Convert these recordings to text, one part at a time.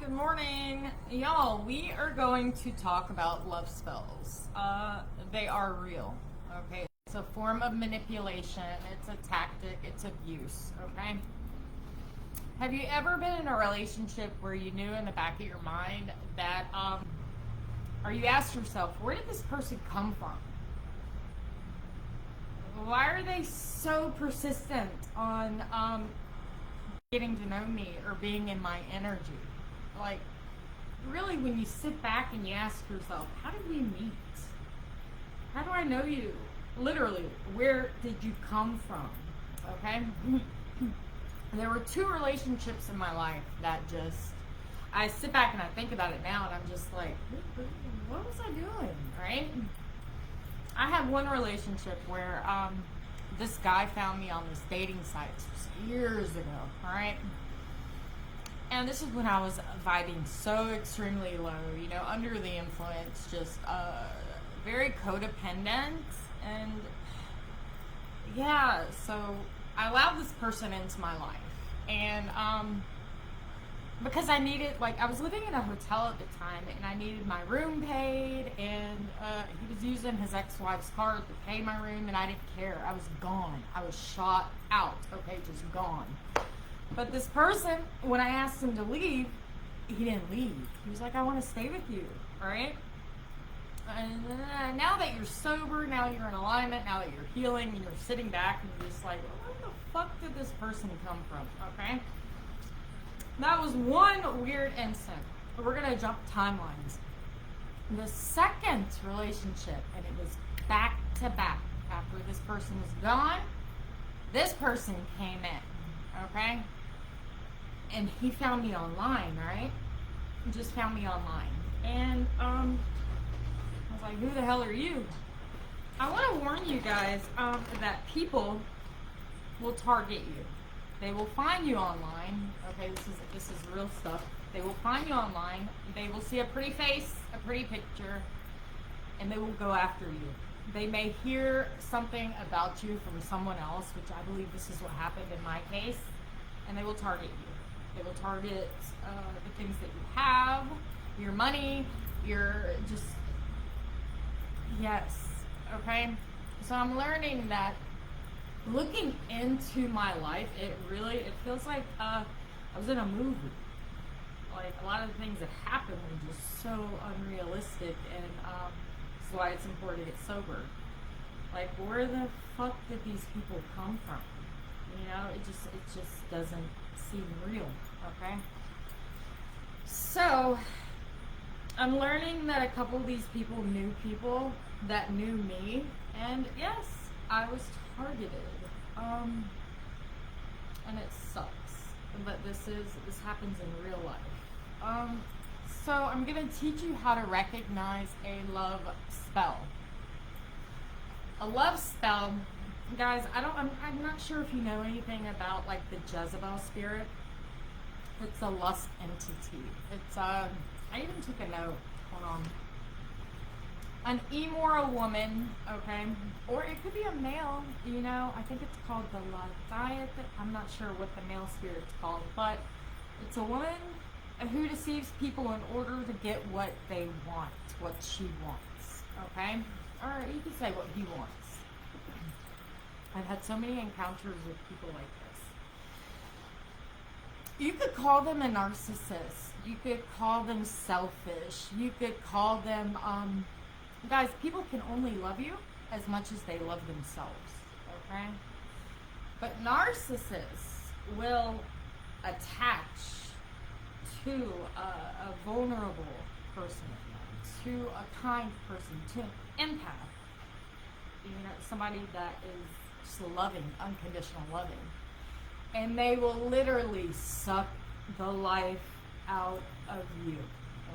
Good morning. Y'all, we are going to talk about love spells. They are real, okay? It's a form of manipulation, it's a tactic, it's abuse, okay? Have you ever been in a relationship where you knew in the back of your mind that, or you asked yourself, where did this person come from? Why are they so persistent on getting to know me or being in my energy? Like, really, when you sit back and you ask yourself, how did we meet? How do I know you? Literally, where did you come from? Okay? There were two relationships in my life that just, I sit back and I think about it now and I'm just like, what was I doing? Right? I had one relationship where this guy found me on this dating site years ago, alright? And this is when I was vibing so extremely low, you know, under the influence, just very codependent. And yeah, so I allowed this person into my life. And because I needed, like, I was living in a hotel at the time and I needed my room paid, and he was using his ex-wife's card to pay my room, and I didn't care. I was gone. I was shot out, okay, just gone. But this person, when I asked him to leave, he didn't leave. He was like, I want to stay with you, all right? And now that you're sober, now you're in alignment, now that you're healing, and you're sitting back and you're just like, where the fuck did this person come from, okay? That was one weird instant. We're going to jump timelines. The second relationship, and it was back to back. After this person was gone, this person came in, okay? And he found me online, right? He just found me online. And I was like, who the hell are you? I want to warn you guys that people will target you. They will find you online. Okay, this is real stuff. They will find you online. They will see a pretty face, a pretty picture, and they will go after you. They may hear something about you from someone else, which I believe this is what happened in my case, and they will target you. They will target the things that you have, your money, your just, yes, okay? So I'm learning that looking into my life, it feels like I was in a movie. Like, a lot of the things that happened were just so unrealistic, and that's why it's important to get sober. Like, where the fuck did these people come from? You know, it just doesn't seem real, okay? So, I'm learning that a couple of these people knew people that knew me, and yes, I was targeted. And it sucks, but this happens in real life. So I'm gonna teach you how to recognize a love spell. A love spell, guys. I'm not sure if you know anything about, like, the Jezebel spirit. It's a lust entity. It's I even took a note. Hold on. An immoral woman, okay, or it could be a male, you know. I think it's called the Leviathan. I'm not sure what the male spirit's called, but it's a woman who deceives people in order to get what they want, what she wants, okay? Or you could say what he wants. I've had so many encounters with people like this. You could call them a narcissist. You could call them selfish. You could call them, guys, people can only love you as much as they love themselves, okay? But narcissists will attach to a vulnerable person, to a kind person, to an empath, you know, somebody that is just loving, unconditional loving. And they will literally suck the life out of you,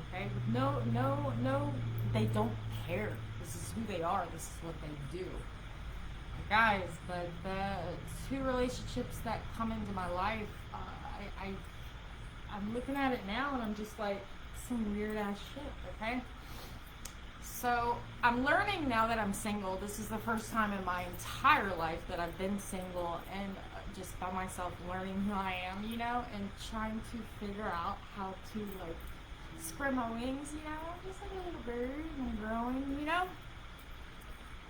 okay? No, they don't care. This is who they are. This is what they do. Guys, but the two relationships that come into my life, I'm looking at it now and I'm just like, some weird ass shit, okay? So I'm learning now that I'm single. This is the first time in my entire life that I've been single, and just by myself learning who I am, you know, and trying to figure out how to like spread my wings, you know, just like a little bird and growing, you know.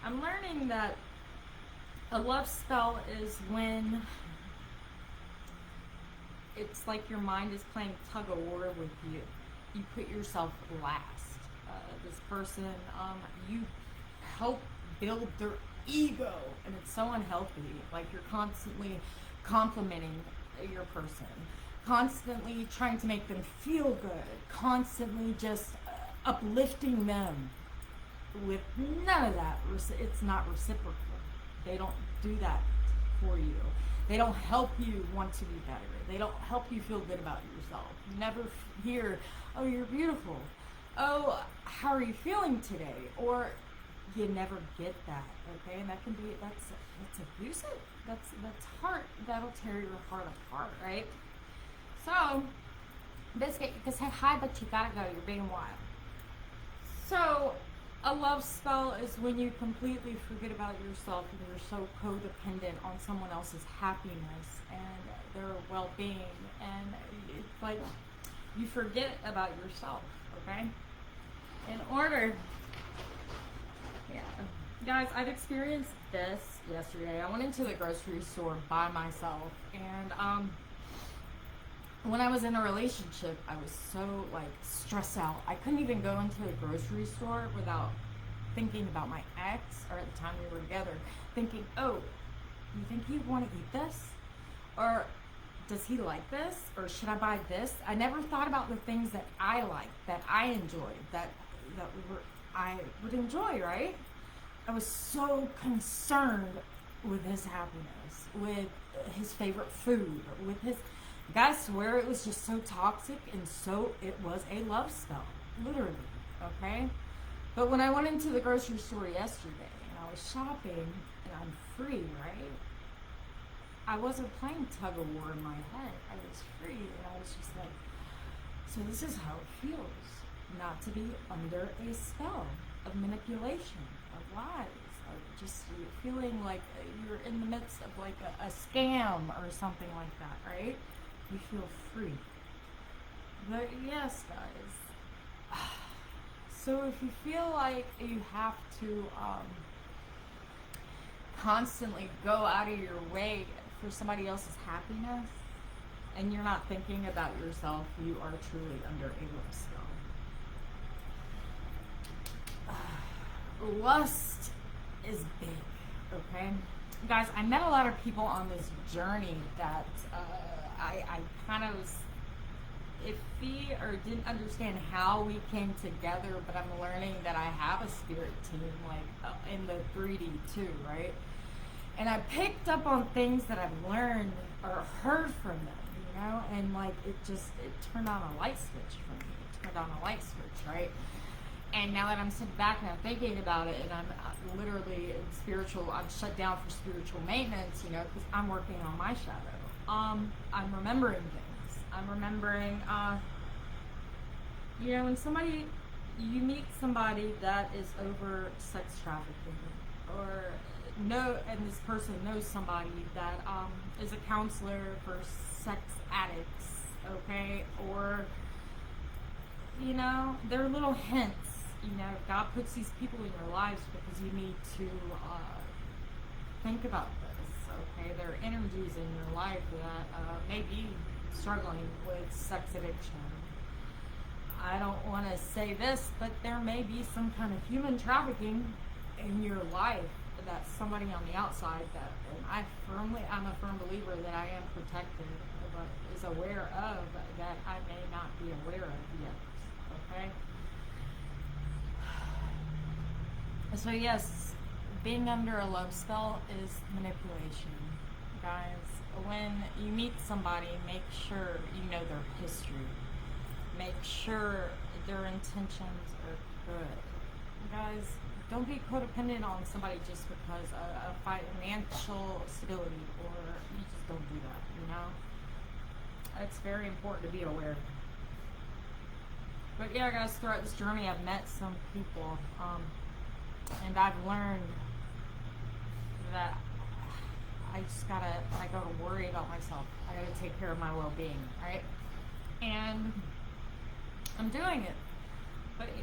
I'm learning that a love spell is when it's like your mind is playing tug of war with you. You put yourself last. This person, you help build their ego, and it's so unhealthy. Like you're constantly complimenting your person, constantly trying to make them feel good, constantly just uplifting them with none of that. It's not reciprocal. They don't do that for you. They don't help you want to be better. They don't help you feel good about yourself. You never hear, oh, you're beautiful. Oh, how are you feeling today? Or you never get that, okay? And that can be, that's abusive. That's heart, that'll tear your heart apart, right? So, Biscuit, you can say hi, but you gotta go. You're being wild. So, a love spell is when you completely forget about yourself and you're so codependent on someone else's happiness and their well-being, and it's like you forget about yourself, okay? In order, yeah, guys, I've experienced this yesterday. I went into the grocery store by myself, and when I was in a relationship, I was so like stressed out. I couldn't even go into the grocery store without thinking about my ex, or at the time we were together, thinking, oh, you think he'd want to eat this? Or does he like this? Or should I buy this? I never thought about the things that I liked, that I enjoyed, I would enjoy, right? I was so concerned with his happiness, with his favorite food, or with his, I swear it was just so toxic, and so it was a love spell, literally, okay? But when I went into the grocery store yesterday and I was shopping and I'm free, right? I wasn't playing tug of war in my head. I was free, and I was just like, so this is how it feels not to be under a spell of manipulation, of lies, of just feeling like you're in the midst of like a scam or something like that, right? You feel free. But yes, guys. So if you feel like you have to constantly go out of your way for somebody else's happiness, and you're not thinking about yourself, you are truly under a love spell. Lust is big, okay? Guys, I met a lot of people on this journey that I kind of was iffy or didn't understand how we came together, but I'm learning that I have a spirit team, like in the 3D too, right? And I picked up on things that I've learned or heard from them, you know, and like it turned on a light switch for me. It turned on a light switch, right? And now that I'm sitting back and I'm thinking about it, and I'm literally in spiritual, I'm shut down for spiritual maintenance, you know, because I'm working on my shadow. I'm remembering things. I'm remembering, you know, when you meet somebody that is over sex trafficking, and this person knows somebody that is a counselor for sex addicts, okay, or, you know, there are little hints. You know, God puts these people in your lives because you need to think about this, okay? There are energies in your life that may be struggling with sex addiction. I don't want to say this, but there may be some kind of human trafficking in your life that somebody on the outside that, and I'm a firm believer that I am protected, but is aware of, that I may not be aware of yet, okay? So yes, being under a love spell is manipulation, guys. When you meet somebody, make sure you know their history. Make sure their intentions are good. Guys, don't be codependent on somebody just because of financial stability, or you just don't do that, you know? It's very important to be aware. But yeah, guys, throughout this journey, I've met some people, and I've learned that I gotta worry about myself. I gotta take care of my well-being, right? And I'm doing it. But yeah,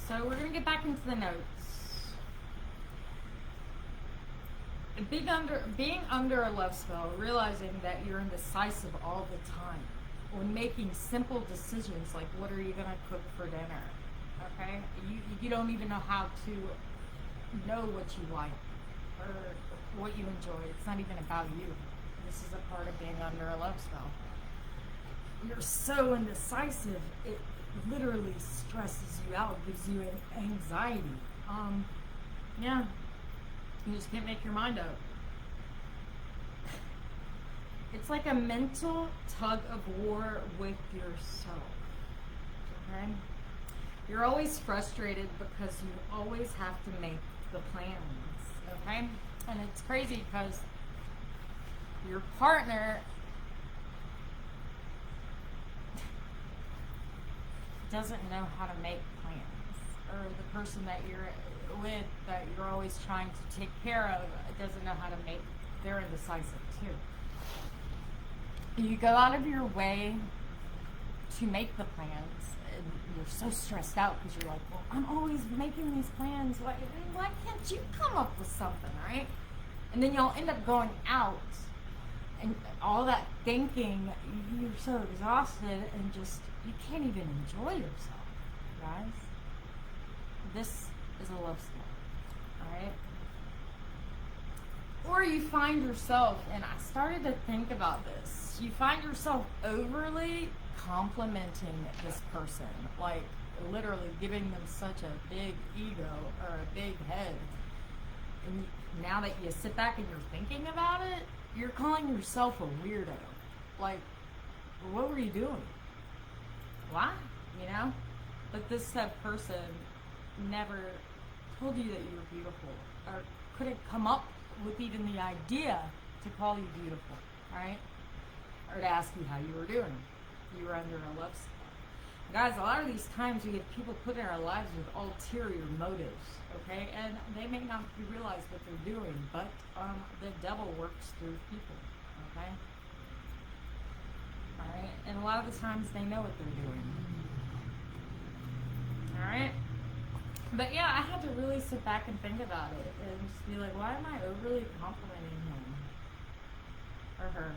so we're gonna get back into the notes. Being under a love spell, realizing that you're indecisive all the time when making simple decisions like what are you gonna cook for dinner, okay? You don't even know how to know what you like or what you enjoy. It's not even about you. This is a part of being under a love spell. You're so indecisive, it literally stresses you out, gives you anxiety. Yeah, you just can't make your mind up. It's like a mental tug of war with yourself. Okay? You're always frustrated because you always have to make the plans. Okay? And it's crazy because your partner doesn't know how to make plans, or the person that you're with that you're always trying to take care of doesn't know how to make, they're indecisive too. You go out of your way to make the plans and you're so stressed out because you're like, well, I'm always making these plans, why can't you come up with something, right? And then you'll end up going out and all that thinking, you're so exhausted and just, you can't even enjoy yourself, guys. This is a love spell, alright? Or you find yourself, and I started to think about this, you find yourself overly complimenting this person, like literally giving them such a big ego or a big head. And now that you sit back and you're thinking about it, you're calling yourself a weirdo. Like, what were you doing? Why? You know? But this said person never told you that you were beautiful, or couldn't come up with even the idea to call you beautiful, right? Or to ask you how you were doing. You were under a love spell. Guys, a lot of these times we have people put in our lives with ulterior motives, okay? And they may not realize what they're doing, but the devil works through people, okay? Alright? And a lot of the times they know what they're doing. Alright? But yeah, I had to really sit back and think about it and just be like, why am I overly complimenting him or her?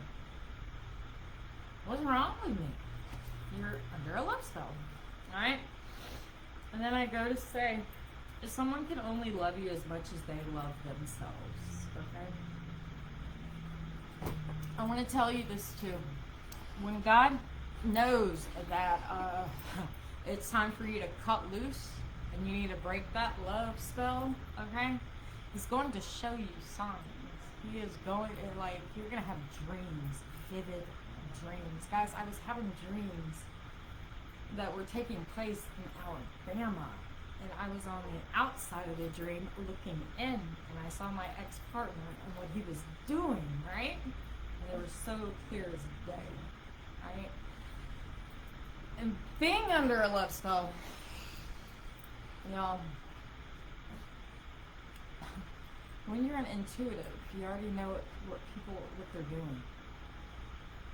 What's wrong with me? You're under a love spell, alright? And then I go to say, if someone can only love you as much as they love themselves, okay? I want to tell you this too. When God knows that it's time for you to cut loose and you need to break that love spell, okay? He's going to show you signs. He is going to, like, you're going to have dreams, vivid dreams. Guys, I was having dreams that were taking place in Alabama, and I was on the outside of the dream looking in, and I saw my ex-partner and what he was doing, right? And they were so clear as day, right? And being under a love spell, you know, when you're an intuitive, you already know what they're doing.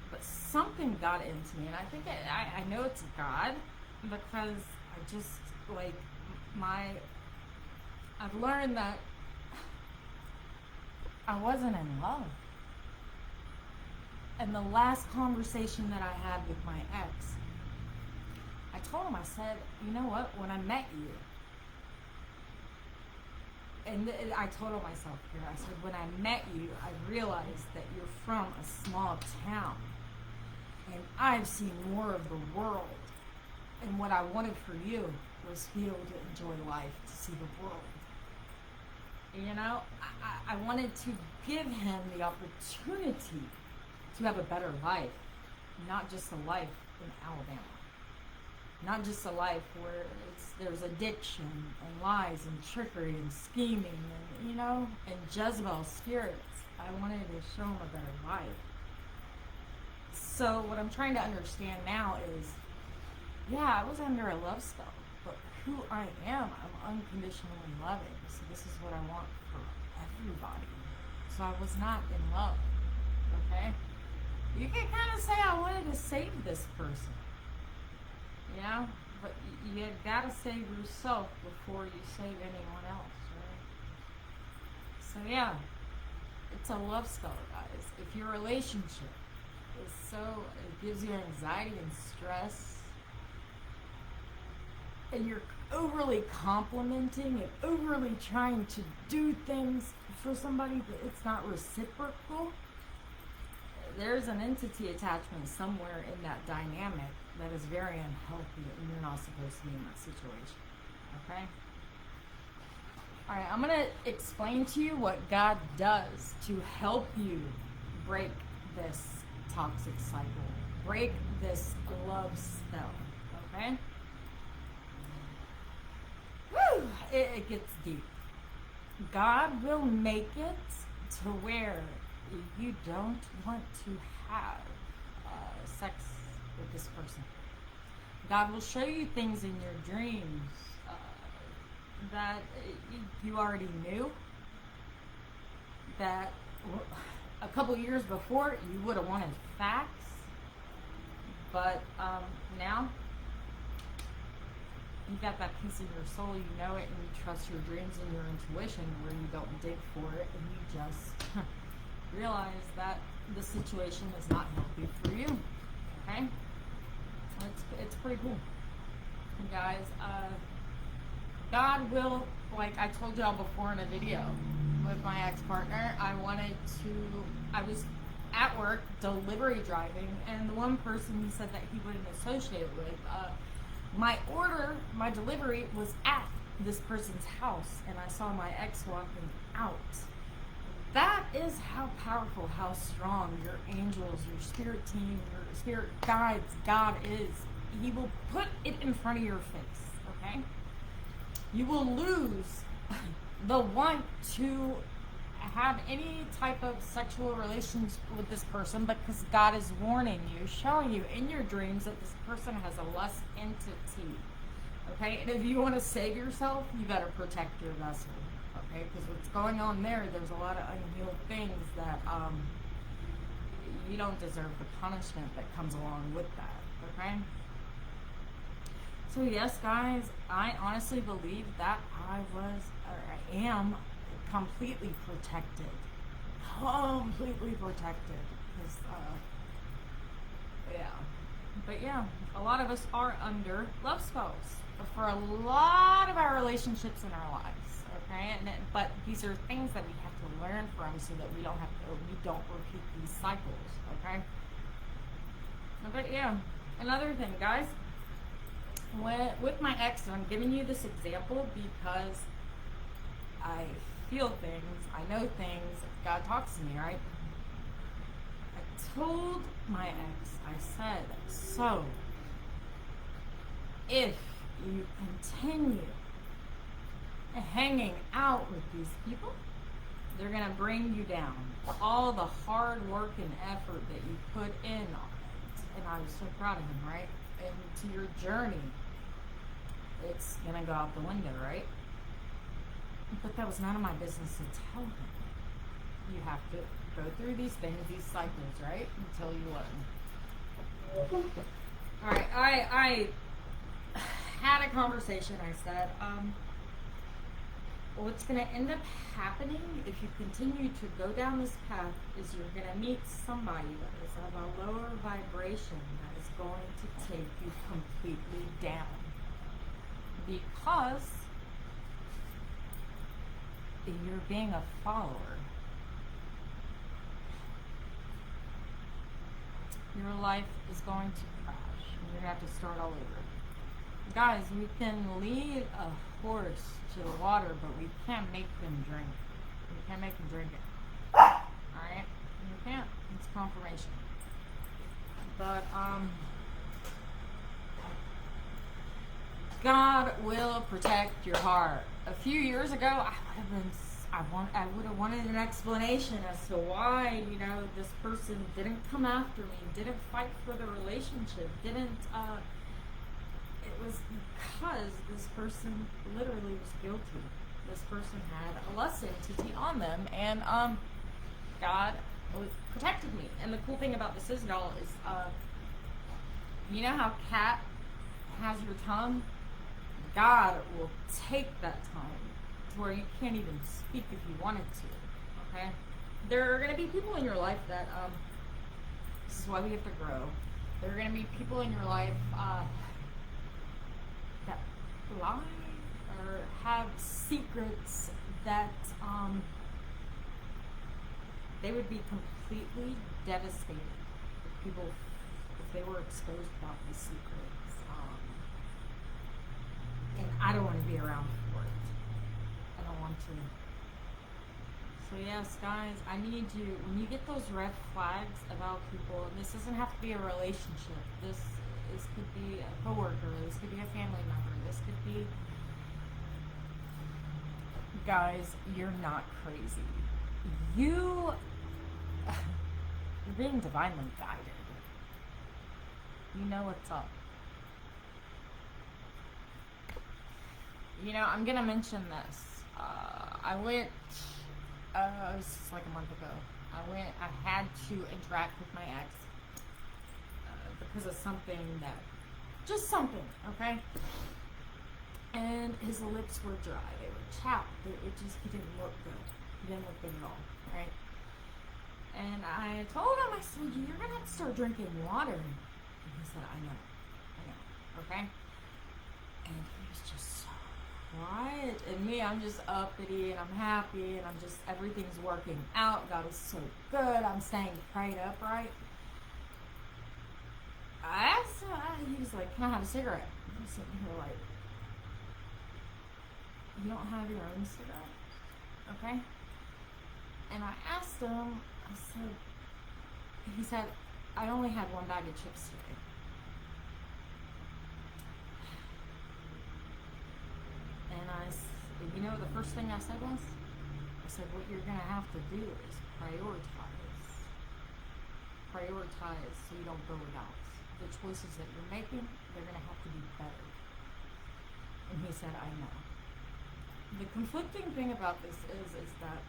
But something got into me, and I think I know it's God, because I just, like, I've learned that I wasn't in love. And the last conversation that I had with my ex, I told him, I said, you know what, when I met you, and I told myself here, I said, when I met you, I realized that you're from a small town. And I've seen more of the world. And what I wanted for you was to be able to enjoy life, to see the world. You know, I wanted to give him the opportunity to have a better life, not just a life in Alabama. Not just a life where there's addiction and lies and trickery and scheming and, you know, and Jezebel spirits. I wanted to show him a better life. So what I'm trying to understand now is, yeah, I was under a love spell, but who I am, I'm unconditionally loving. So this is what I want for everybody. So I was not in love. Okay? You can kind of say I wanted to save this person. You know? But you gotta save yourself before you save anyone else, right? So yeah, it's a love spell, guys. If your relationship is it gives you anxiety and stress, and you're overly complimenting and overly trying to do things for somebody that it's not reciprocal, there's an entity attachment somewhere in that dynamic that is very unhealthy, and you're not supposed to be in that situation. Okay? Alright, I'm going to explain to you what God does to help you break this toxic cycle, break this love spell. Okay? Woo! It gets deep. God will make it to where you don't want to have sex with this person. God will show you things in your dreams that you already knew, that a couple years before you would have wanted facts, but now you got that piece in your soul, you know it, and you trust your dreams and your intuition, where you don't dig for it and you just realize that the situation is not healthy for you. Okay? It's pretty cool. And guys, God will, like I told y'all before in a video with my ex-partner, I was at work delivery driving, and the one person he said that he wouldn't associate with, my delivery was at this person's house, and I saw my ex walking out. That is how powerful, how strong your angels, your spirit team, your spirit guides, God is. He will put it in front of your face, okay? You will lose the want to have any type of sexual relations with this person, because God is warning you, showing you in your dreams that this person has a lust entity, okay? And if you want to save yourself, you better protect your vessel. Okay, because what's going on there's a lot of unhealed things that you don't deserve the punishment that comes along with that, okay? So yes, guys, I honestly believe that I am completely protected. Completely protected. Because, yeah. But yeah, a lot of us are under love spells for a lot of our relationships in our lives. Okay, but these are things that we have to learn from, so that we don't repeat these cycles. Okay. But yeah, another thing, guys. With my ex, and I'm giving you this example because I feel things, I know things. God talks to me, right? I told my ex, I said, so if you continue hanging out with these people, they're going to bring you down. All the hard work and effort that you put in on it. And I was so proud of him, right? And to your journey, it's going to go out the window, right? But that was none of my business to tell him. You have to go through these things, these cycles, right? Until you learn. Alright, I had a conversation. I said, what's going to end up happening if you continue to go down this path is you're going to meet somebody that is of a lower vibration that is going to take you completely down. Because you're being a follower. Your life is going to crash. And you're going to have to start all over. Guys, we can lead a horse to the water, but we can't make them drink. We can't make them drink it. Alright? You can't. It's confirmation. But, God will protect your heart. A few years ago, I would have wanted an explanation as to why, this person didn't come after me, didn't fight for the relationship, didn't, it was because this person literally was guilty. This person had a lust entity on them, and God protected me. And the cool thing about this doll is, you know how Cat has your tongue? God will take that tongue to where you can't even speak if you wanted to. Okay? There are going to be people in your life that, this is why we have to grow. There are going to be people in your life that lie or have secrets that they would be completely devastated if people, if they were exposed about these secrets. And I don't want to be around for it. I don't want to. So yes, guys, I need you, when you get those red flags about people, and this doesn't have to be a relationship. This could be a coworker. This could be a family member. This could be, guys, you're not crazy. You're being divinely guided. You know what's up. You know, I'm gonna mention this. I went, this is like a month ago. I had to interact with my ex because of something that, just something, okay? And his lips were dry. They were chapped. He didn't look good. He didn't look good at all, right? And I told him, I said, you're gonna have to start drinking water. And he said, I know, okay? And he was just so quiet. And me, I'm just uppity and I'm happy and I'm just, everything's working out. God is so good. I'm staying prayed up, right? I asked him, he was like, can I have a cigarette? I'm sitting here like, you don't have your own cigarette? Okay? And I asked him, I said, he said, I only had one bag of chips today. And you know, the first thing I said was, I said, what you're going to have to do is prioritize. Prioritize so you don't go without. The choices that you're making, they're going to have to be better. And he said, I know. The conflicting thing about this is that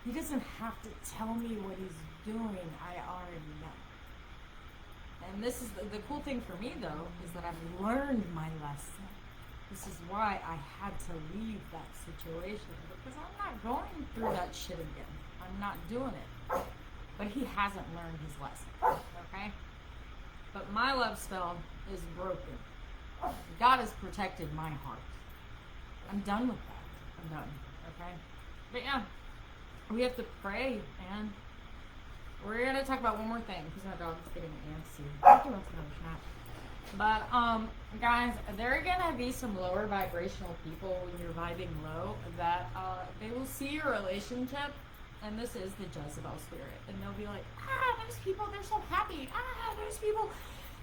he doesn't have to tell me what he's doing. I already know. And this is the cool thing for me, though, is that I've learned my lesson. This is why I had to leave that situation, because I'm not going through that shit again. I'm not doing it. But he hasn't learned his lesson, okay? But my love spell is broken. God has protected my heart. I'm done with that. I'm done, okay? But yeah, we have to pray, man. We're going to talk about one more thing, because my dog's getting antsy. I think that's another shot. But, guys, there are going to be some lower vibrational people when you're vibing low that they will see your relationship, and this is the Jezebel spirit, and they'll be like, those people, they're so happy. Those people,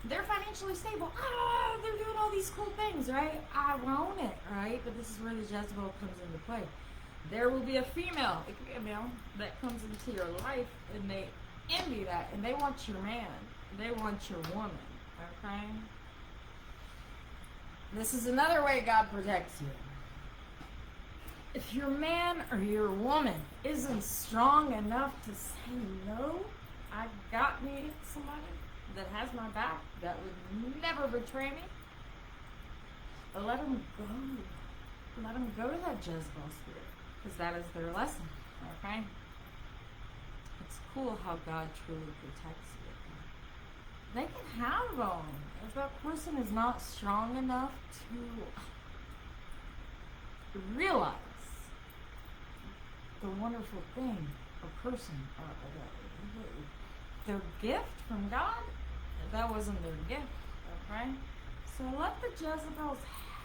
they're financially stable. They're doing all these cool things, right? I want it, right? But this is where the Jezebel comes into play. There will be a female, it could be a male, that comes into your life, and they envy that, and they want your man. They want your woman, okay? This is another way God protects you. If your man or your woman isn't strong enough to say no, I got me somebody that has my back, that would never betray me, let them go. Let them go to that Jezebel spirit, because that is their lesson, okay? It's cool how God truly protects you. They can have them. If that person is not strong enough to realize the wonderful thing a person, their gift from God, that wasn't their gift, okay? So let the Jezebels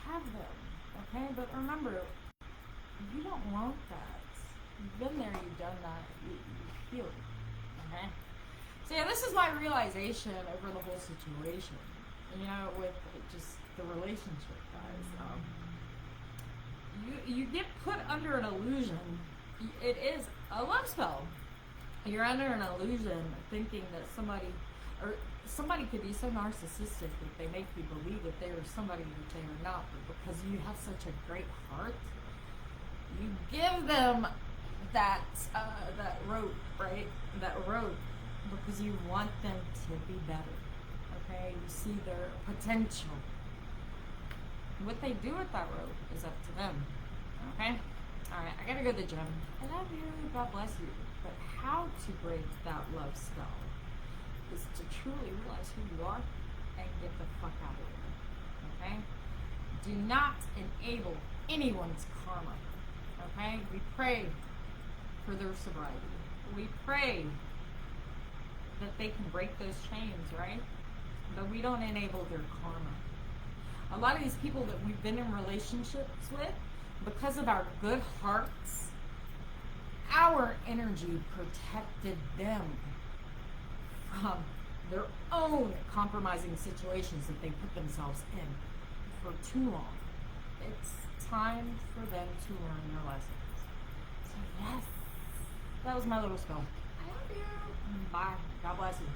have them, okay? But remember, you don't want that. You've been there, you've done that, you feel it, okay? So yeah, this is my realization over the whole situation, you know, with just the relationship, guys. You get put under an illusion. It is a love spell. You're under an illusion thinking that somebody could be so narcissistic that they make you believe that they are somebody that they are not. But because you have such a great heart, you give them that rope, right? That rope, because you want them to be better. Okay, you see their potential. What they do with that rope is up to them. Okay? Alright, I gotta go to the gym. I love you, God bless you. But how to break that love spell is to truly realize who you are and get the fuck out of here. Okay? Do not enable anyone's karma. Okay? We pray for their sobriety. We pray that they can break those chains, right? But we don't enable their karma. A lot of these people that we've been in relationships with, because of our good hearts, our energy protected them from their own compromising situations that they put themselves in for too long. It's time for them to learn their lessons. So yes, that was my little spell. I love you. Bye. God bless you.